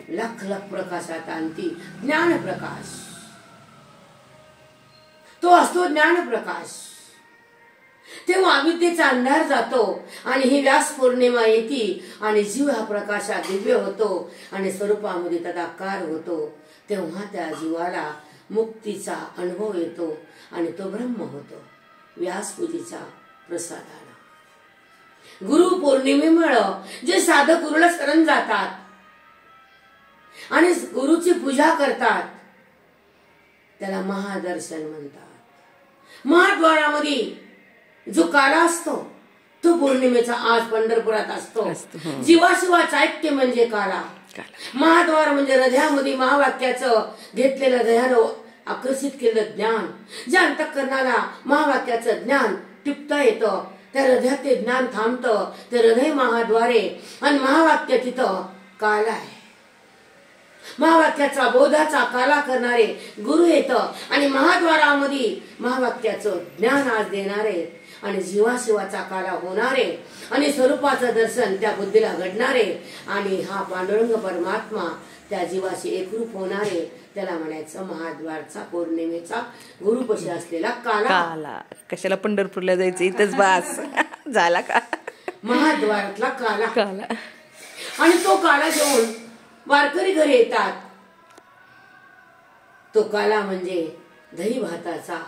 लख लख प्रकाशात आणती ज्ञान प्रकाश. तो असतो ज्ञान प्रकाश. तेव्हा अविद्येचा अंधार जातो आणि ही व्यास पौर्णिमा येती आणि जीव हा प्रकाशात दिव्य होतो आणि स्वरूपामध्ये तदाकार होतो. तेव्हा त्या जीवाला मुक्तीचा अनुभव येतो आणि तो ब्रह्म होतो. व्यासपूजेचा प्रसादाला गुरु पौर्णिमेमुळे जे साधक गुरुला शरण जातात आणि गुरुची पूजा करतात त्याला महादर्शन म्हणतात. महाद्वारामध्ये जो काला असतो तो पौर्णिमेचा आज पंढरपुरात असतो. जीवाशिवाचा ऐक्य म्हणजे काला. महाद्वार म्हणजे हृदयामध्ये महावाक्याचं घेतलेलं हृदयानं आकर्षित केलेलं ज्ञान. ज्या अंतःकरणाला महावाक्याचं ज्ञान टिपता येतं त्या हृदयात ते ज्ञान थांबतं. ते हृदय महाद्वारे आणि महावाक्य तिथं काला आहे. महावाक्याचा बोधाचा काला करणारे गुरु येतं आणि महाद्वारामध्ये महावाक्याचं ज्ञान आज देणारे आणि जीवाशिवाचा काला होणारे आणि स्वरूपाचं दर्शन त्या बुद्धीला घडणारे आणि हा पांडुरंग परमात्मा त्या जीवाशी एकरूप होणारे त्याला म्हणायचं महाद्वारचा पौर्णिमेचा गुरुपशी असलेला काला. कशाला पंढरपूरला जायचं, इथंच बास झाला का. महाद्वारातला काला आणि तो काला घेऊन वारकरी घरी येतात. तो काला म्हणजे दही भाताचा.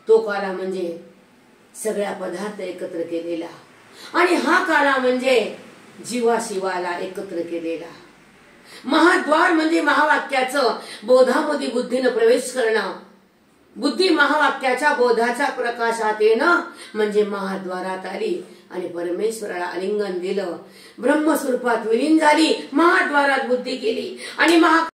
तो काला म्हणजे सगळ्या पदार्थ एकत्र केलेला आणि हा काला म्हणजे जीवाशिवाला एकत्र केलेला. महाद्वार म्हणजे महावाक्याचं बोधामध्ये बुद्धीनं प्रवेश करणं. बुद्धी महावाक्याच्या बोधाच्या प्रकाशात येणं म्हणजे महाद्वारात आली आणि परमेश्वराला आलिंगन दिलं. ब्रह्मस्वरूपात विलीन झाली. महाद्वारात बुद्धी केली आणि